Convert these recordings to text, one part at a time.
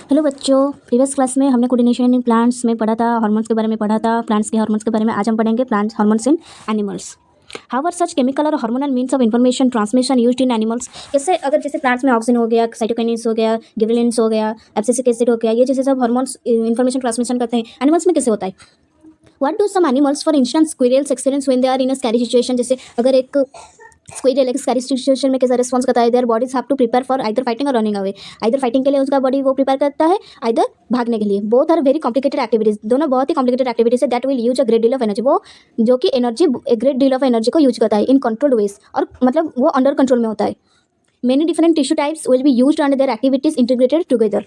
Hello बच्चों, previous class में हमने कोऑर्डिनेशन इन प्लांट्स में पढ़ा था, हार्मोन्स के बारे में पढ़ा था, प्लांट्स के हार्मोन्स के बारे में। आज हम पढ़ेंगे plants hormones in animals. How are such chemical और hormonal means of information transmission used in animals. जैसे प्लांट्स में ऑक्सीजन हो गया, साइटोकिनिन्स हो गया, गिबरेलिन्स हो गया, एब्सिसिक एसिड हो गया, ये जैसे सब हार्मोन्स इन्फॉर्मेशन ट्रांसमिशन करते हैं। एनिमल्स में कैसे होता है? What do some animals for instance squirrels experience when they are in a scary situation. जैसे अगर एक स्क्विरल एक स्कैरी सिचुएशन में कैसा रिस्पॉन्स करता है, their bodies have to prepare for either fighting और रनिंग अवे। आइदर फाइटिंग के लिए उसका बॉडी वो प्रिपेयर करता है, आइदर भागने के लिए। Both are very complicated activities, दोनों बहुत ही कॉम्प्लिकेटेड एक्टिविटीज है। That will use a great deal of energy, वो जो कि energy great deal of energy को यूज करता है इन कंट्रोल्ड वेज, और मतलब वो अंडर कंट्रोल में होता है। Many different tissue types will be used and their activities integrated together.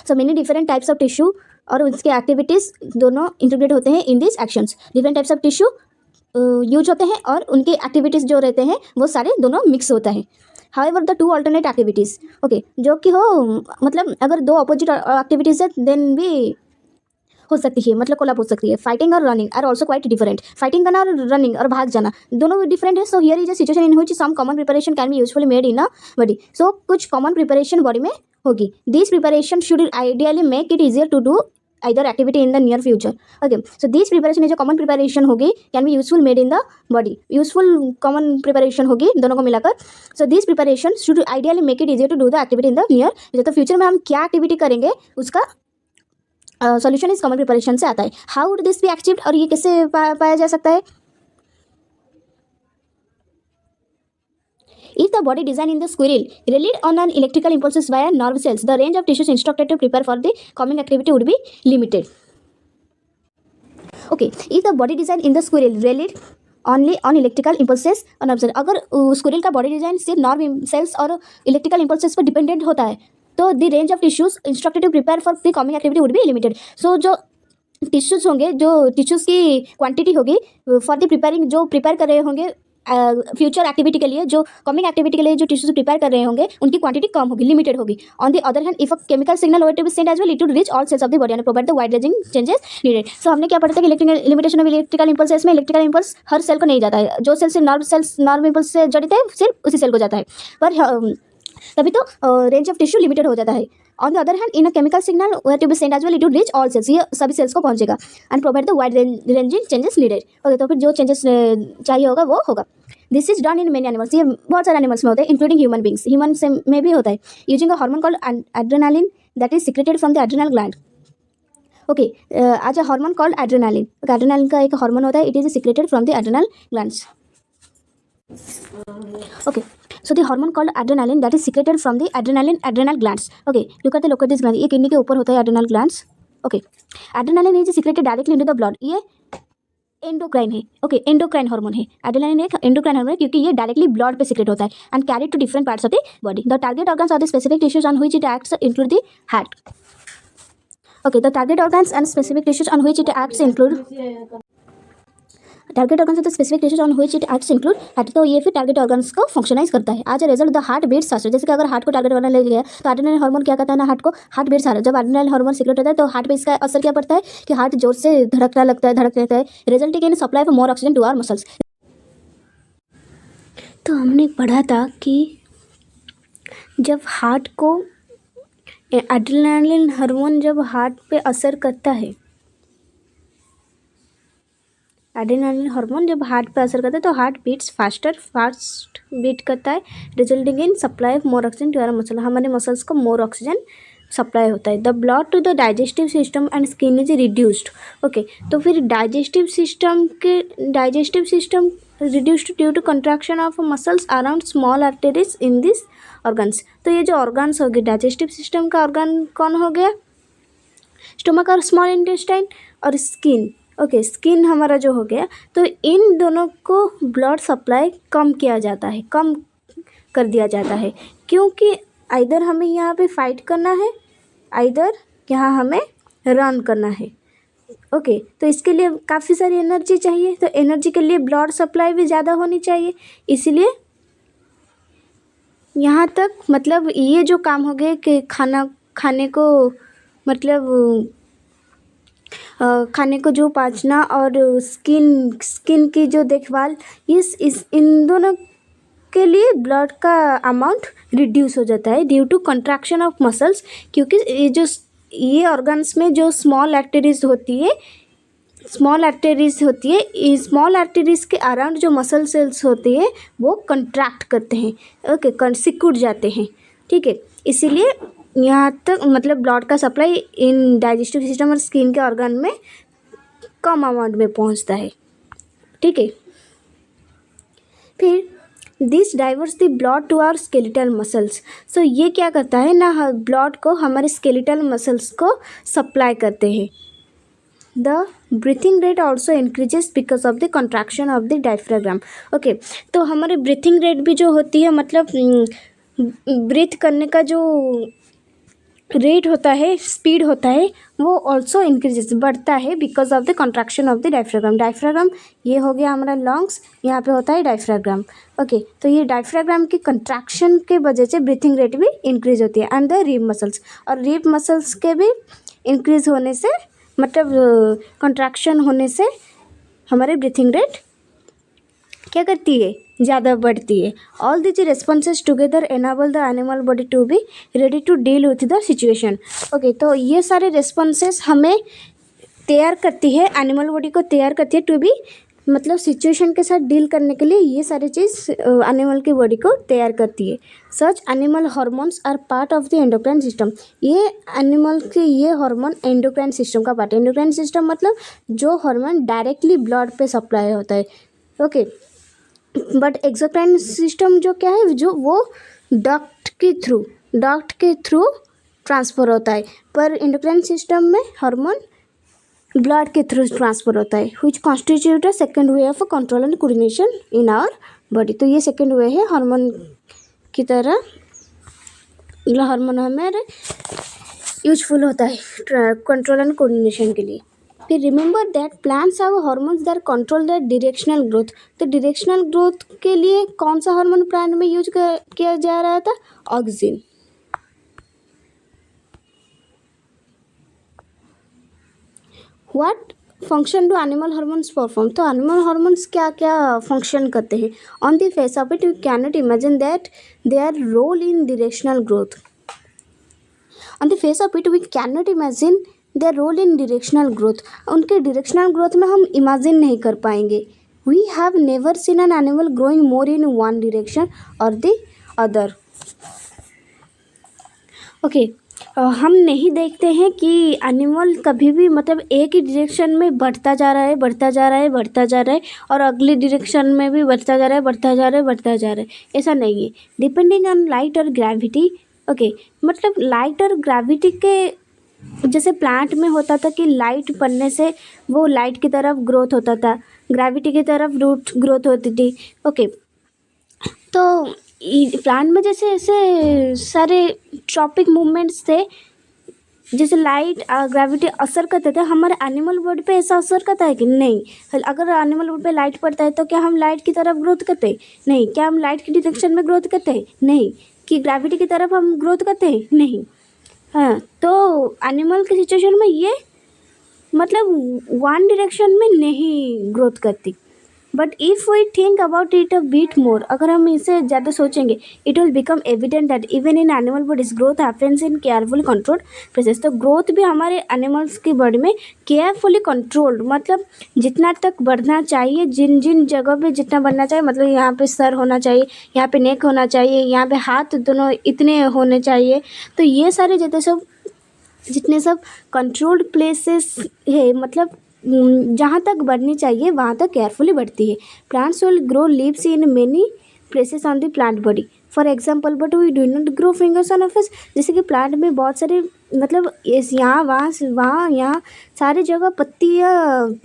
So many different types of tissue और उसके एक्टिविटीज दोनों इंटीग्रेट होते हैं in this actions. Different types of tissue use होते हैं और उनके एक्टिविटीज़ जो रहते हैं वो सारे दोनों मिक्स होता है। However the two alternate activities, okay, जो कि हो मतलब अगर दो अपोजिट एक्टिविटीज़ है देन भी हो सकती है, मतलब कोलैब हो सकती है। फाइटिंग और running are also quite different. Fighting करना और रनिंग और भाग जाना दोनों डिफरेंट है। So here is a situation in which some common preparation can be usefully made in a body. So कुछ कॉमन प्रिपरेशन बॉडी में होगी। This preparation should ideally make it easier to do either activity in the near future. Okay, so these preparation is a common preparation होगी, can be useful made in the body. useful common preparation होगी दोनों को मिलाकर. So these preparation should ideally make it easier to do the activity in the near future. तो future में हम क्या activity करेंगे उसका सॉल्यूशन इस कॉमन प्रिपरेशन से आता है. How would this be achieved, और ये कैसे पाया जा सकता है? If the body design in the squirrel relied on an electrical impulses via nerve cells, the range of tissues instructed to prepare for the coming activity would be limited. Okay, if the body design in the squirrel relied only on electrical impulses और nerve cells, अगर squirrel का body design सिर्फ nerve cells और electrical impulses पर dependent होता है तो the range of tissues instructed to prepare for the coming activity would be limited. So जो टिश्यूज होंगे, जो टिश्यूज की क्वांटिटी होगी फॉर द प्रिपेयरिंग, जो प्रिपेयर कर रहे होंगे फ्यूचर एक्टिविटी के लिए, जो कमिंग एक्टिविटी के लिए जो टिश्यूज प्रिपेयर कर रहे होंगे उनकी क्वांटिटी कम होगी, लिमिटेड होगी. On the other hand, if a chemical signal were to be send as well, it would reach all cells of the body and provide the wide ranging changes needed. So हमने क्या पढ़ा था कि electrical limitation of electrical impulses में electrical impulse हर cell को नहीं जाता है. जो सेल्स नर्व इम्पल्स से जड़ित है सिर्फ उसी सेल को जाता है, पर तभी तो रेंज ऑफ टिश्यू लिमिटेड हो जाता है. On the other hand, in a chemical signal were to be send as well, it would reach all cells, ये सभी सेल्स को पहुंचेगा and provide the wide ranging changes needed. Okay, तो फिर जो चेंजेस चाहिए होगा वो होगा. This is done in many animals, ये बहुत सारे एनिमल्स में होते हैं इंक्लूडिंग ह्यूमन बींग्स. ह्यूमन से में भी होता है. Using a hormone called adrenaline that is secreted from the adrenal gland. Okay, आज a hormone called adrenaline. Adrenaline का एक हार्मोन होता है, it is secreted from the adrenal glands. Okay, so the hormone called adrenaline that is secreted from the adrenal glands. Okay, look at this gland. ये kidney के ऊपर होता है adrenal glands. Okay, adrenaline is secreted directly into the blood. ये endocrine है. Okay, endocrine hormone है. Adrenaline एक endocrine hormone है क्योंकि ये डायरेक्टली ब्लड पे सीक्रेट होता है and carry to different parts of the body. The target organs are the specific tissues on which it acts include the heart. Okay, the target organs and specific tissues on which it acts include target organs of the specific tissues on which it acts include heart. तो ये फिर target organs को फंक्शनाइज करता है. As result the heart beats faster. जैसे कि अगर heart को टारगेट करने ले गया तो एड्रेनल हार्मोन क्या कहता है ना, हार्ट को हार्ट बीट्स फास्टर. जब एड्रेनल हार्मोन सीक्रेट होता है तो हार्ट पे इसका असर क्या पड़ता है कि हार्ट जोर से धड़कने लगता है, resulting in supply of more oxygen to our muscles. तो हमने पढ़ा था कि जब हार्ट को एड्रेनलिन हार्मोन जब हार्ट पे असर करता है, एड्रेनालिन हार्मोन जब हार्ट पे असर करता है तो हार्ट बीट्स फास्ट बीट करता है, resulting in supply of more oxygen to our muscle. हमारे मसल्स को मोर ऑक्सीजन सप्लाई होता है. The blood to the digestive system and skin is reduced. Okay, तो फिर digestive system reduced due to contraction of muscles around small arteries in this organs. तो ये जो organs हो गए डाइजेस्टिव सिस्टम का ऑर्गन कौन हो गया? स्टोमक और स्मॉल इंटेस्टाइन और स्किन. ओके, स्किन हमारा जो हो गया, तो इन दोनों को ब्लड सप्लाई कम किया जाता है, कम कर दिया जाता है क्योंकि आइदर हमें यहाँ पे फाइट करना है, आइदर यहाँ हमें रन करना है. ओके, तो इसके लिए काफ़ी सारी एनर्जी चाहिए, तो एनर्जी के लिए ब्लड सप्लाई भी ज़्यादा होनी चाहिए. इसलिए यहाँ तक मतलब ये जो काम हो गए कि खाने को मतलब खाने को जो पाचना और स्किन की जो देखभाल, इस इन दोनों के लिए ब्लड का अमाउंट रिड्यूस हो जाता है due to contraction of muscles, क्योंकि ये ऑर्गन्स में जो स्मॉल आर्टरीज होती है इस स्मॉल आर्टरीज के अराउंड जो मसल सेल्स होती है वो कंट्रैक्ट करते हैं, ओके, सिकुड़ जाते हैं, ठीक है। इसीलिए यहाँ तक मतलब ब्लड का सप्लाई इन डाइजेस्टिव सिस्टम और स्किन के ऑर्गन में कम अमाउंट में पहुँचता है, ठीक है। फिर this diverts the blood to our skeletal muscles. So ये क्या करता है ना, ब्लड को हमारे स्केलेटल मसल्स को सप्लाई करते हैं। The breathing rate also increases because of the contraction of the diaphragm, okay. तो हमारे ब्रीथिंग रेट भी जो होती है, मतलब ब्रीथ करने का जो रेट होता है, स्पीड होता है, वो ऑल्सो इंक्रीजेस, बढ़ता है because of the contraction of the diaphragm. ये हो गया हमारा लंग्स, यहाँ पे होता है डायफ्राग्राम, ओके। तो ये डायफ्राग्राम की कंट्रैक्शन के वजह से ब्रीथिंग रेट भी इंक्रीज होती है। एंड द रिब मसल्स, और रिब मसल्स के भी इंक्रीज होने से, मतलब कंट्रैक्शन होने से हमारे ब्रीथिंग रेट क्या करती है, ज़्यादा बढ़ती है। All this responses together enable the animal body to be ready to deal with the situation, okay. तो ये सारे रेस्पॉन्सेज हमें तैयार करती है, एनिमल बॉडी को तैयार करती है टू बी, मतलब सिचुएशन के साथ डील करने के लिए ये सारी चीज़ एनिमल की बॉडी को तैयार करती है। Such animal hormones are part of the endocrine system. ये एनिमल के ये हार्मोन एंडोक्राइन सिस्टम का पार्ट है। एंडोक्राइन सिस्टम मतलब जो हार्मोन डायरेक्टली ब्लड पे सप्लाई होता है, ओके। बट एक्सोक्राइन सिस्टम जो क्या है, जो वो डक्ट के थ्रू ट्रांसफ़र होता है, पर एंडोक्राइन सिस्टम में हार्मोन ब्लड के थ्रू ट्रांसफ़र होता है, which constitute a second way of control and coordination in our body. तो ये सेकेंड वे है हार्मोन की तरह, हार्मोन हमारे यूजफुल होता है कंट्रोल एंड कोऑर्डिनेशन के लिए। फिर remember that plants have hormones that control the directional growth. तो डायरेक्शनल ग्रोथ के लिए कौन सा हार्मोन प्लांट में यूज किया जा रहा था, auxin. What function do animal hormones perform. तो एनिमल हार्मोन्स क्या क्या फंक्शन करते हैं। On the face of it you can not imagine that their role in directional growth. On the face of it we can not imagine their role in directional growth. उनके directional growth में हम imagine नहीं कर पाएंगे। We have never seen an animal growing more in one direction और the other, okay. हम नहीं देखते हैं कि एनिमल कभी भी मतलब एक ही डायरेक्शन में बढ़ता जा रहा है और अगली डायरेक्शन में भी बढ़ता जा रहा है, ऐसा नहीं है। डिपेंडिंग ऑन लाइट और ग्रेविटी, ओके। मतलब लाइट और ग्रेविटी के जैसे प्लांट में होता था कि लाइट पड़ने से वो लाइट की तरफ ग्रोथ होता था, ग्रेविटी की तरफ रूट ग्रोथ होती थी, ओके। तो प्लांट में जैसे ऐसे सारे ट्रॉपिक मूवमेंट्स थे, जैसे लाइट ग्रेविटी असर करते थे, हमारे एनिमल बॉडी पे ऐसा असर करता है कि नहीं। अगर एनिमल बॉडी पे लाइट पड़ता है तो क्या हम लाइट की तरफ ग्रोथ करते हैं, नहीं। क्या हम लाइट की डायरेक्शन में ग्रोथ करते हैं, नहीं। कि ग्रेविटी की तरफ हम ग्रोथ करते हैं, नहीं। हाँ, तो एनिमल की सिचुएशन में ये मतलब वन डायरेक्शन में नहीं ग्रोथ करती। But if we think about it a bit more, अगर हम इसे ज़्यादा सोचेंगे, it will become evident that even in animal bodies growth happens in carefully controlled process. तो ग्रोथ भी हमारे एनिमल्स की बॉडी में केयरफुली कंट्रोल्ड, मतलब जितना तक बढ़ना चाहिए, जिन जिन जगह पे जितना बढ़ना चाहिए, मतलब यहाँ पे सर होना चाहिए, यहाँ पे नेक होना चाहिए, यहाँ पे हाथ दोनों इतने होने चाहिए। तो ये सारे जितने सब कंट्रोल्ड प्लेसेस है, मतलब जहाँ तक बढ़नी चाहिए वहाँ तक केयरफुली बढ़ती है। Plants will grow leaves in many places on the plant body, for example, but we do not grow fingers on of. जैसे कि प्लांट में बहुत सारे मतलब यहाँ वहाँ यहाँ सारी जगह पत्तियाँ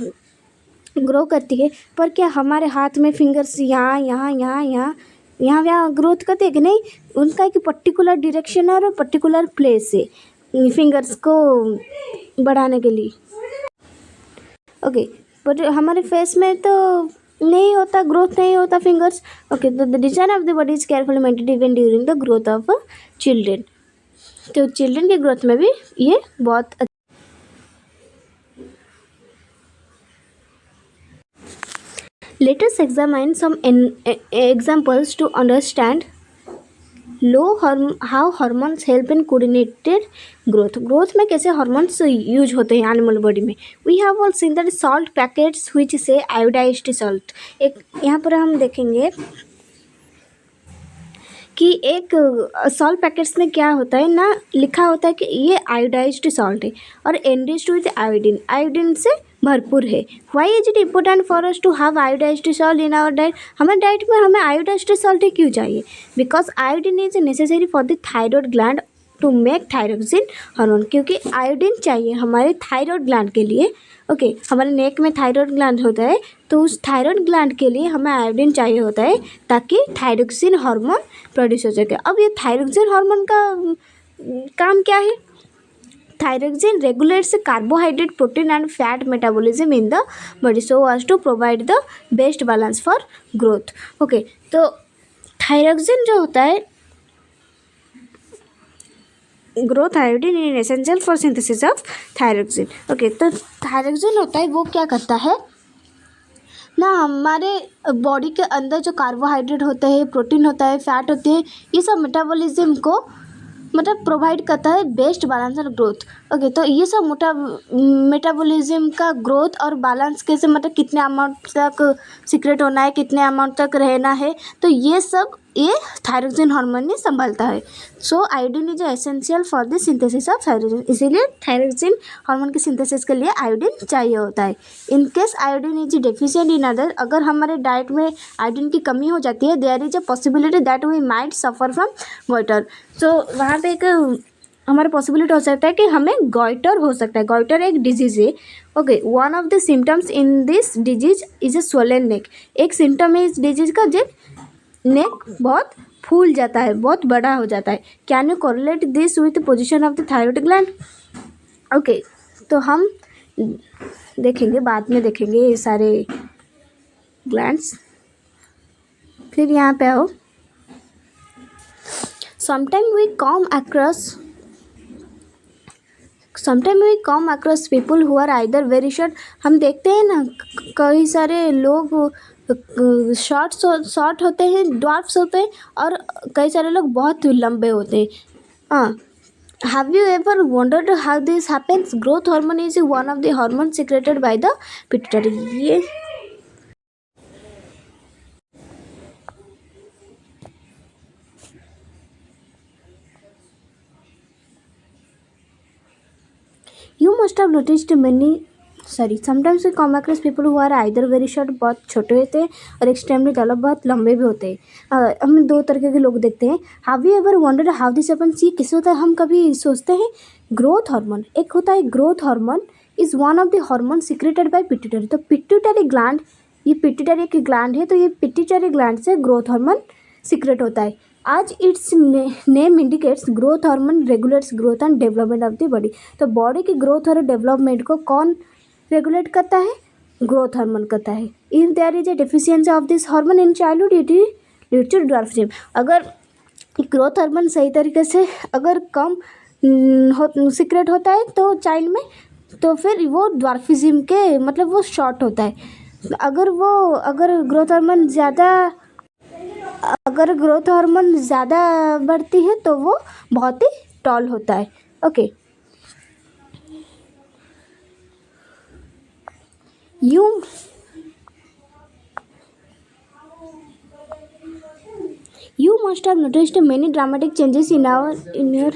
ग्रो करती है, पर क्या हमारे हाथ में फिंगर्स यहाँ ग्रोथ करते हैं कि नहीं। उनका एक पर्टिकुलर डायरेक्शन और पर्टिकुलर प्लेस है फिंगर्स को बढ़ाने के लिए, ओके। बट हमारे फेस में तो नहीं होता, ग्रोथ नहीं होता फिंगर्स, ओके। तो the design of the body is carefully maintained even during the growth of children. तो चिल्ड्रेन के ग्रोथ में भी ये बहुत Let us examine some examples to understand how hormones help in coordinated growth में कैसे hormones use होते हैं एनिमल बॉडी में. We have all seen that salt packets which say iodized salt. एक यहाँ पर हम देखेंगे कि एक सॉल्ट पैकेट्स में क्या होता है ना, लिखा होता है कि ये आयोडाइज्ड सॉल्ट है और एनरिच्ड विद आयोडीन, आयोडीन से भरपूर है. Why is it important for us to have iodised salt in our diet. हमारे डाइट में हमें आयोडाइज्ड सॉल्ट क्यों चाहिए? Because iodine is necessary for the thyroid gland to make thyroxine hormone. क्योंकि iodine चाहिए हमारे थायराइड ग्लैंड के लिए. ओके हमारे नेक में थायराइड ग्लैंड होता है तो उस थायराइड ग्लैंड के लिए हमें आयोडीन चाहिए होता है ताकि थायरोक्सिन हार्मोन प्रोड्यूस हो सके. अब ये थायरोक्सिन हार्मोन का काम क्या है? Thyroxine regulates carbohydrate, protein and fat metabolism in the body so as to provide the best balance for growth. Okay तो थायरोक्सिन जो होता है, growth iodine in essential for synthesis of thyroxine. Okay तो thyroxine होता है वो क्या करता है ना, हमारे बॉडी के अंदर जो कार्बोहाइड्रेट होते हैं, प्रोटीन होता है, फैट होते हैं, ये सब मेटाबॉलिज्म को मतलब प्रोवाइड करता है बेस्ट बैलेंस और ग्रोथ. ओके तो ये सब मेटाबॉलिज्म का ग्रोथ और बैलेंस कैसे, मतलब कितने अमाउंट तक सीक्रेट होना है, कितने अमाउंट तक रहना है, तो ये सब ये थायरोक्सिन हार्मोन ने संभालता है. So iodine is essential for the synthesis of thyroxine. इसीलिए थायरोक्सिन हार्मोन की सिंथेसिस के लिए आयोडीन चाहिए होता है. In case iodine is deficient in other, अगर हमारे डाइट में आयोडीन की कमी हो जाती है, there is a possibility that we might suffer from goitre. So वहाँ पे एक हमारा पॉसिबिलिटी हो सकता है कि हमें गॉइटर हो सकता है. गॉइटर एक डिजीज़ है. Okay one of the symptoms in this disease is a swollen neck. एक सिम्टम है इस डिजीज़ का जब नेक बहुत फूल जाता है, बहुत बड़ा हो जाता है. Can you correlate this with position of the thyroid gland? Okay तो हम देखेंगे, बाद में देखेंगे ये सारे ग्लैंड्स. फिर यहाँ पे आओ. Sometime we come across people who are either very short. हम देखते हैं ना कई सारे लोग शॉर्ट होते हैं, ड्वार्फ्स होते हैं, और कई सारे लोग बहुत लंबे होते हैं. हाँ, have you ever wondered how this happens? Growth hormone is one of the hormone secreted by the pituitary. ये You must have noticed sometimes we come across people who are either very short, बहुत छोटे होते हैं, और extremely develop, बहुत लंबे भी होते हैं. हम दो तरीके के लोग देखते हैं. Have you ever wondered how this happens? ये किस होता है? हम कभी सोचते हैं ग्रोथ हार्मोन. एक होता है growth hormone is one of the hormone secreted by pituitary. तो पिट्यूटरी ग्लैंड, ये पिट्यूटरी की ग्लैंड है, तो ये पिट्यूटरी ग्लैंड से ग्रोथ हार्मोन सीक्रेट होता है. As its name indicates growth hormone regulates growth and development of the body. तो बॉडी की ग्रोथ और डेवलपमेंट को कौन रेगुलेट करता है? ग्रोथ हार्मोन करता है. If there is a deficiency of this hormone in childhood it lead to dwarfism. अगर ग्रोथ हार्मोन सही तरीके से अगर कम सीक्रेट होता है तो चाइल्ड में, तो फिर वो ड्वार्फिज्म के मतलब वो शॉर्ट होता है. अगर ग्रोथ हार्मोन ज़्यादा बढ़ती है तो वो बहुत ही टॉल होता है. Okay You must have noticed many dramatic changes in your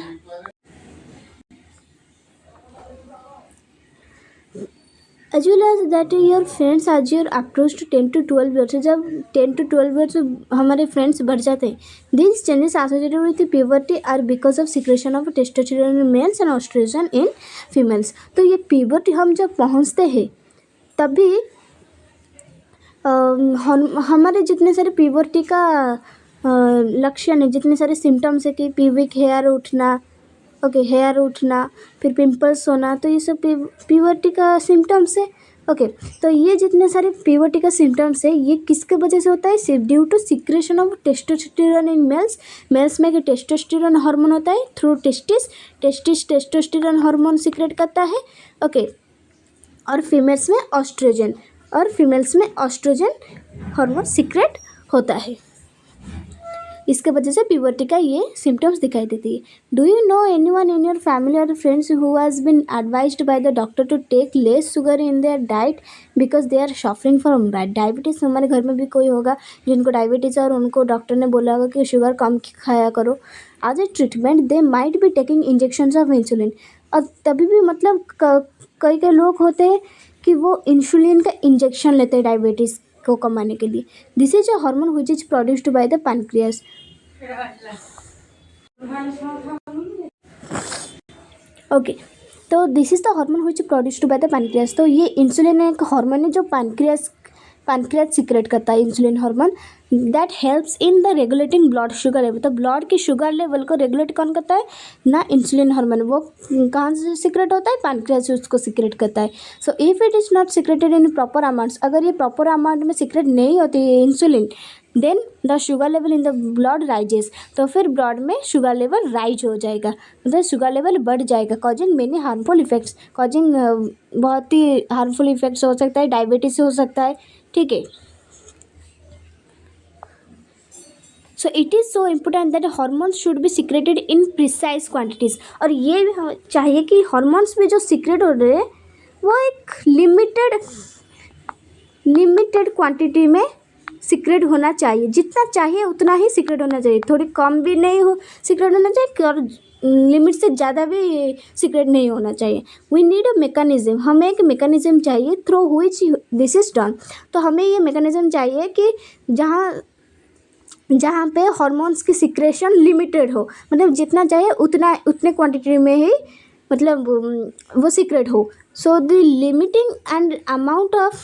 as well as that your friends as your approach to 10 to 12 years. जब 10 to 12 years हमारे फ्रेंड्स बढ़ जाते हैं, these changes associated with puberty are because of secretion of testosterone in males and estrogen in females. तो ये puberty हम जब पहुँचते हैं तभी हमारे जितने सारे puberty का लक्षण है, जितने सारे सिम्टम्स है कि प्यूबिक हेयर उठना, हेयर उठना, फिर पिंपल्स होना, तो ये सब प्यूबर्टी का सिम्टम्स है. ओके तो ये जितने सारे प्यूबर्टी का सिम्टम्स है ये किसके वजह से होता है? सिर्फ due to secretion of testosterone in males में टेस्टोस्टेरोन हार्मोन होता है through testis testosterone hormone secrete करता है. ओके और फीमेल्स में ऑस्ट्रोजन. और फीमेल्स में ऑस्ट्रोजन हार्मोन सीक्रेट होता है। इसके वजह से प्यूबर्टी का ये सिम्टम्स दिखाई देती है। Do you know anyone in your family और friends who has been advised by the doctor to take less sugar in their diet because they are suffering from diabetes? हमारे घर में भी कोई होगा जिनको डायबिटीज़ है और उनको डॉक्टर ने बोला होगा कि शुगर कम खाया करो। As a treatment they might be taking injections of insulin. और तभी भी मतलब कई कई लोग होते हैं कि वो इंसुलिन का इंजेक्शन लेते हैं डायबिटीज़ को कमाने के लिए। This is a hormone which is produced by the pancreas. Okay, तो this is the hormone which produced by the pancreas. तो ये इंसुलिन एक हार्मोन है जो पैनक्रियास सीक्रेट करता है, insulin hormone that helps in the regulating blood sugar level. तो blood की शुगर लेवल को रेगुलेट कौन करता है? ना इंसुलिन हार्मोन। वो कहाँ से सीक्रेट होता है? पैनक्रियास से उसको सीक्रेट करता है। So if it is not secreted in proper amounts, अगर ये प्रॉपर अमाउंट में सीक्रेट नहीं होती है insulin, then the sugar level in the blood rises. तो फिर ब्लड में शुगर लेवल राइज हो जाएगा, मतलब शुगर लेवल बढ़ जाएगा, causing many harmful effects. Causing बहुत ही हार्मफुल इफेक्ट्स हो सकता है, डायबिटीज़ हो सकता है। ठीक है, so it is so important that hormones should be secreted in precise quantities. और ये भी चाहिए कि हार्मोन्स भी जो सीक्रेट हो रहे हैं वो एक लिमिटेड क्वांटिटी में सीक्रेट होना चाहिए। जितना चाहिए उतना ही सीक्रेट होना चाहिए, थोड़ी कम भी नहीं हो सीक्रेट होना चाहिए और लिमिट से ज़्यादा भी सीक्रेट नहीं होना चाहिए। वी नीड अ मेकानिज़म, हमें एक मेकानिज़म चाहिए through which this is done. तो हमें ये मेकानिज़म चाहिए कि जहाँ पे हार्मोन्स की सिक्रेशन लिमिटेड हो, मतलब जितना चाहिए उतने क्वांटिटी में ही मतलब वो सीक्रेट हो। So the limiting and amount of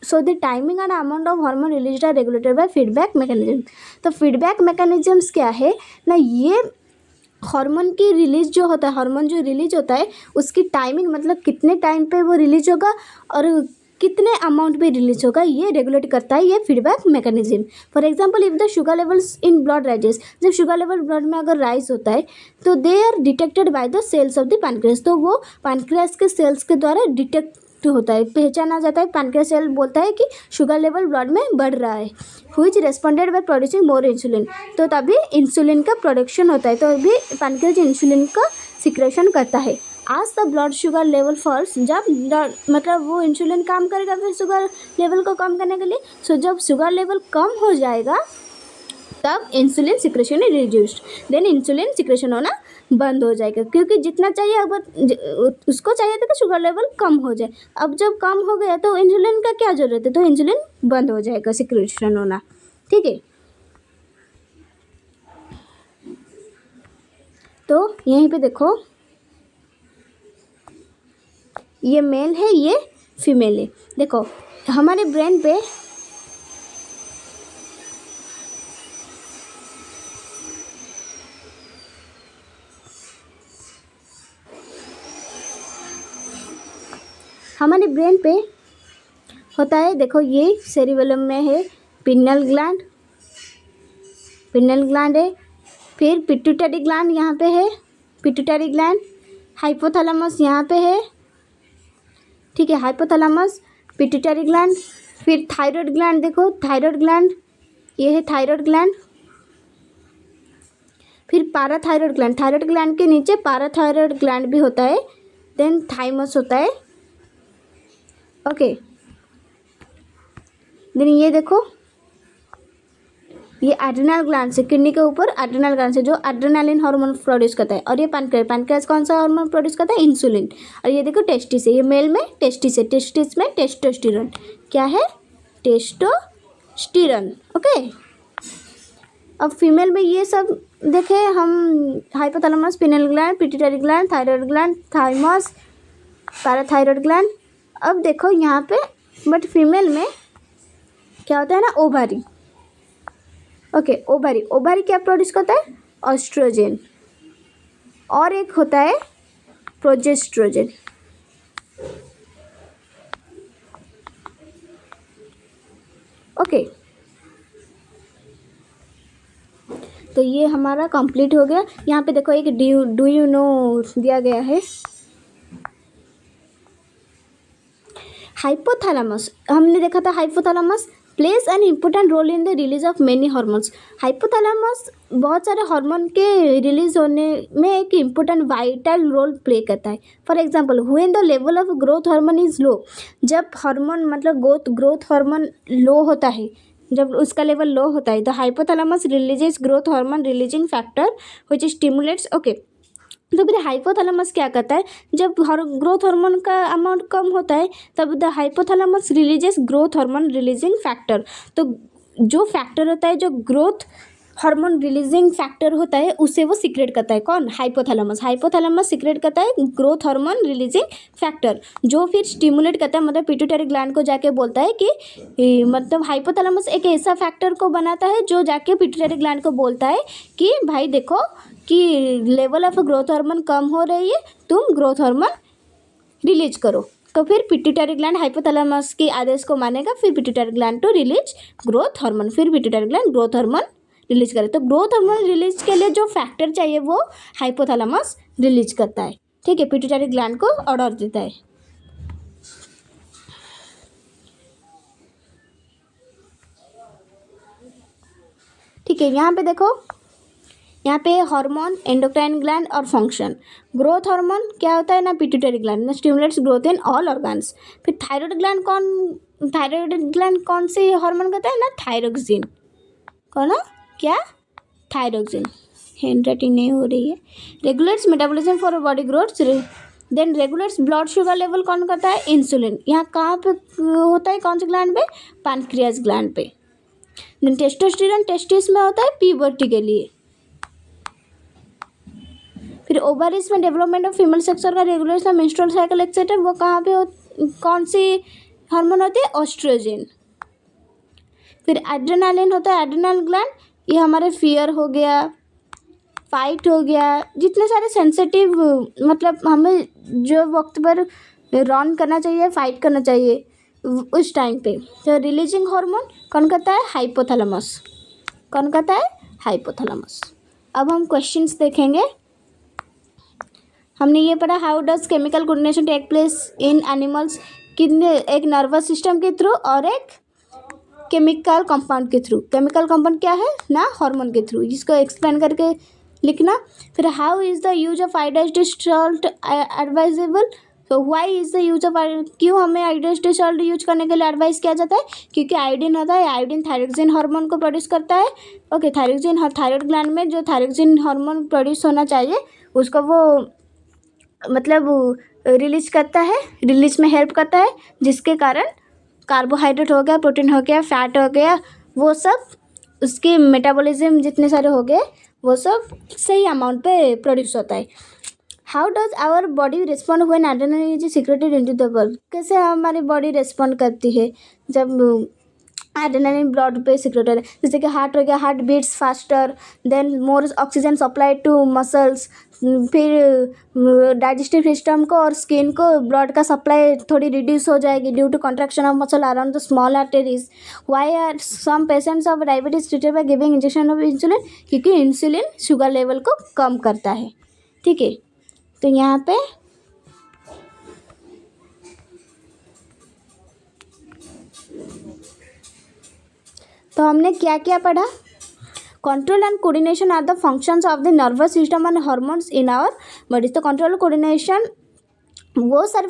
so the timing and amount of hormone release are regulated by feedback mechanism. तो फीडबैक मैकेनिज्म्स क्या है ना, ये हार्मोन की रिलीज जो होता है, हार्मोन जो रिलीज होता है उसकी टाइमिंग, मतलब कितने टाइम पे वो रिलीज होगा और कितने अमाउंट पे रिलीज होगा, ये रेगुलेट करता है ये feedback mechanism. For example if the sugar levels in blood rises, जब शुगर लेवल ब्लड में अगर राइज होता है तो they are detected by the cells of the pancreas. तो वो पैनक्रियास के सेल्स के द्वारा डिटेक्ट होता है, पहचाना जाता है। पैनक्रियास सेल बोलता है कि शुगर लेवल ब्लड में बढ़ रहा है, which responded by producing more insulin. तो तभी इंसुलिन का प्रोडक्शन होता है, तो अभी पैनक्रियास इंसुलिन का सिक्रेशन करता है। As the blood sugar level falls, जब मतलब वो इंसुलिन काम करेगा फिर शुगर लेवल को कम करने के लिए। सो जब शुगर लेवल कम हो जाएगा तब insulin secretion is reduced, then insulin secretion होना बंद हो जाएगा, क्योंकि जितना चाहिए अब उसको चाहिए था कि शुगर लेवल कम हो जाए। अब जब कम हो गया तो इंसुलिन का क्या ज़रूरत है, तो इंसुलिन बंद हो जाएगा सिक्रेशन होना। ठीक है, तो यहीं पे देखो ये मेल है, ये फीमेल है। देखो हमारे ब्रेन पे होता है, देखो ये सेरिबेलम में है, पिनियल ग्लैंड है, फिर पिट्यूटरी ग्लैंड यहाँ पे है, पिट्यूटरी ग्लैंड, हाइपोथैलेमस यहाँ पे है। ठीक है, हाइपोथैलेमस, पिट्यूटरी ग्लैंड, फिर थायराइड ग्लैंड, देखो थायराइड ग्लैंड, ये है थायराइड ग्लैंड, फिर पैराथायराइड ग्लैंड, थायराइड ग्लैंड के नीचे पैराथायराइड ग्लैंड भी होता है, देन थाइमस होता है। ओके, देन ये देखो ये एड्रिनल ग्लैंड से, किडनी के ऊपर एड्रिनल ग्लैंड से जो एड्रेनालिन हार्मोन प्रोड्यूस करता है। और ये पैनक्रियास कौन सा हार्मोन प्रोड्यूस करता है? इंसुलिन। और ये देखो टेस्टिस है, ये मेल में टेस्टिस है, टेस्टिस में टेस्टोस्टेरोन, क्या है? टेस्टोस्टेरोन। ओके, अब फीमेल में ये सब देखे हम, hypothalamus, pineal gland, pituitary gland, thyroid gland, thymus, parathyroid gland. अब देखो यहाँ पे बट फीमेल में क्या होता है ना, ओवरी। ओके, ओवरी क्या प्रोड्यूस करता है? ऑस्ट्रोजन, और एक होता है प्रोजेस्ट्रोजन। ओके, तो ये हमारा कंप्लीट हो गया। यहाँ पे देखो एक डू यू नो दिया गया है। हाइपोथैलेमस, हमने देखा था hypothalamus plays an important role in the release of many hormones. Hypothalamus बहुत सारे हार्मोन के रिलीज होने में एक इम्पोर्टेंट वाइटल रोल प्ले करता है। For example, when the level of growth hormone is low, जब हार्मोन मतलब ग्रोथ हार्मोन लो होता है, जब उसका लेवल लो होता है, the hypothalamus releases growth hormone releasing factor which stimulates. Okay, तो फिर हाइपोथैलेमस क्या करता है, जब ग्रोथ हार्मोन का अमाउंट कम होता है तब the hypothalamus releases growth hormone releasing factor. तो जो फैक्टर होता है, जो ग्रोथ हार्मोन रिलीजिंग फैक्टर होता है, उसे वो सीक्रेट करता है। कौन? हाइपोथैलेमस। हाइपोथैलेमस सीक्रेट करता है ग्रोथ हार्मोन रिलीजिंग फैक्टर, जो फिर स्टिमुलेट करता है, मतलब पिट्यूटरी ग्लैंड को जाके बोलता है कि मतलब हाइपोथैलेमस एक ऐसा फैक्टर को बनाता है जो जाके पिट्यूटरी ग्लैंड को बोलता है कि भाई देखो कि लेवल ऑफ ग्रोथ हार्मोन कम हो रही है, तुम ग्रोथ हार्मोन रिलीज करो। तो फिर पिट्यूटरी ग्लैंड हाइपोथैलेमस के आदेश को मानेगा, फिर pituitary gland to release growth hormone, फिर pituitary gland growth hormone release करे। तो ग्रोथ हार्मोन रिलीज के लिए जो फैक्टर चाहिए वो हाइपोथैलेमस रिलीज करता है। ठीक है, पिट्यूटरी ग्लैंड को ऑर्डर देता है। ठीक है, यहाँ पे देखो, यहाँ पे हार्मोन, एंडोक्राइन ग्लैंड और फंक्शन। ग्रोथ हार्मोन क्या होता है ना, pituitary gland stimulates growth in all organs. फिर थायराइड ग्लैंड कौन से हार्मोन कहता है ना, थायरोक्सिन। कौन है? क्या? थायरोक्सिन। हैंड राइटिंग नहीं हो रही है। Regulates metabolism for body growth. Then regulates blood sugar level कौन करता है, इंसुलिन। यहाँ कहाँ पे होता है, कौन से ग्लैंड पे, पैनक्रियास ग्लैंड पे। देन टेस्टोस्टेरोन टेस्टिस में होता है प्यूबर्टी के लिए। फिर ओवरीज में development of female sex organ, regulation menstrual cycle etcetera, वो कहाँ पे कौन सी हार्मोन होती है, ऑस्ट्रोजन। फिर एड्रेनालिन होता है, एड्रेनल ग्लैंड, ये हमारे फियर हो गया, फाइट हो गया, जितने सारे सेंसिटिव मतलब हमें जो वक्त पर रन करना चाहिए, फाइट करना चाहिए उस टाइम पे। तो रिलीजिंग हार्मोन कौन करता है, हाइपोथैलेमस। कौन करता है, हाइपोथैलेमस। अब हम क्वेश्चंस देखेंगे। हमने ये पढ़ा, how does chemical coordination take place in animals, कितने, एक नर्वस सिस्टम के थ्रू और एक केमिकल कंपाउंड के थ्रू। केमिकल कंपाउंड क्या है ना, हार्मोन के थ्रू, जिसको एक्सप्लेन करके लिखना। फिर how is the use of iodised salt advisable, तो why is the use of, क्यों हमें आयोडाइज्ड सॉल्ट यूज करने के लिए एडवाइस किया जाता है, क्योंकि आयोडीन होता है, आयोडीन थायरोक्सिन हार्मोन को प्रोड्यूस करता है। ओके, थायरोक्सिन, थायराइड ग्लैंड में जो थायरोक्सिन हार्मोन प्रोड्यूस होना चाहिए उसको वो मतलब रिलीज करता है, रिलीज में हेल्प करता है, जिसके कारण कार्बोहाइड्रेट हो गया, प्रोटीन हो गया, फैट हो गया, वो सब उसके मेटाबॉलिज्म जितने सारे हो गए वो सब सही अमाउंट पे प्रोड्यूस होता है। How does our body respond when adrenaline is secreted into the blood, कैसे हमारी बॉडी रिस्पॉन्ड करती है जब एड्रेनालिन ब्लड पे सिक्रेट है। जैसे कि हार्ट हो गया, heart beats faster, then more oxygen supply to muscles. फिर डाइजेस्टिव सिस्टम को और स्किन को ब्लड का सप्लाई थोड़ी रिड्यूस हो जाएगी due to contraction of muscle around the small arteries. Why are some patients of diabetes treated by giving injection of insulin, क्योंकि insulin sugar level को कम करता है। ठीक है, तो यहाँ पे तो हमने क्या क्या पढ़ा, control and coordination are the functions of the nervous system and hormones in our body. तो कंट्रोल कोऑर्डिनेशन वो सारे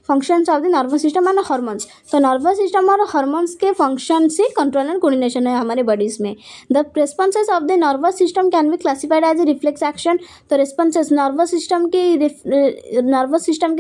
functions of the nervous system and hormones. तो नर्वस सिस्टम और हार्मोन्स के फंक्शन से कंट्रोल एंड कोऑर्डिनेशन है हमारे bodies में। The responses of the nervous system can be classified as a reflex action. तो रिस्पॉन्सेज नर्वस सिस्टम के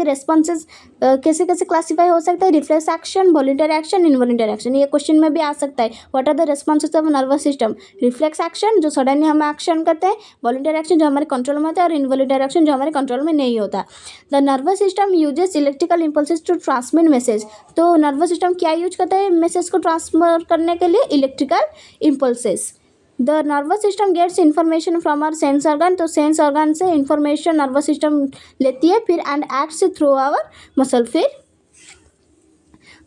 responses कैसे कैसे क्लासीफाई हो सकता है, reflex action, voluntary action, involuntary action. ये क्वेश्चन में भी आ सकता है, what are the responses of nervous system. Reflex action जो सडनली हम एक्शन करते हैं, वॉलंटरी एक्शन जो हमारे कंट्रोल में होता है, और इनवॉलंटरी एक्शन जो हमारे कंट्रोल में नहीं होता। The nervous system uses electrical impulses to transmit message. तो नर्वस सिस्टम क्या यूज करता है मैसेज को ट्रांसफर करने के लिए, electrical impulses. The nervous system gets information from our sense organ. तो सेंस ऑर्गन से इन्फॉर्मेशन नर्वस सिस्टम लेती है, फिर and acts through our muscle, फिर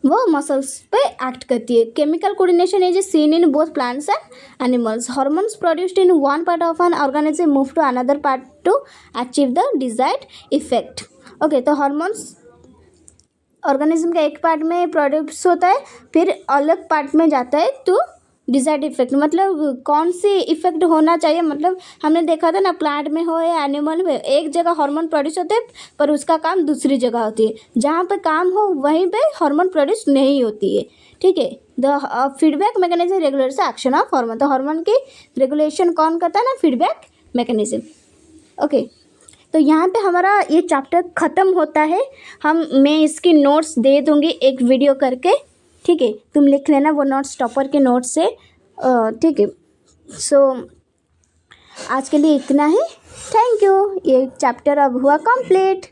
वो मसल्स पे एक्ट करती है। Chemical coordination is seen in both plants and animals. Hormones produced in one part of an organism move to another part to achieve the desired effect. Okay, तो hormones organism का एक part में produce होता है, फिर अलग part में जाता है तो डिजायर्ड इफेक्ट, मतलब कौन सी इफेक्ट होना चाहिए। मतलब हमने देखा था ना, प्लांट में हो या एनिमल में, एक जगह हार्मोन प्रोड्यूस होते हैं पर उसका काम दूसरी जगह होती है, जहाँ पे काम हो वहीं पे हार्मोन प्रोड्यूस नहीं होती है। ठीक है, the feedback mechanism regulates action of hormone. तो हार्मोन की रेगुलेशन कौन करता है ना, फीडबैक मैकेनिज्म। ओके, तो यहाँ पे हमारा ये चैप्टर ख़त्म होता है। मैं इसकी नोट्स दे दूँगी एक वीडियो करके, ठीक है, तुम लिख लेना वो नोट्स टॉपर के नोट्स से। ठीक है, सो आज के लिए इतना ही। Thank you. ये चैप्टर अब हुआ कंप्लीट।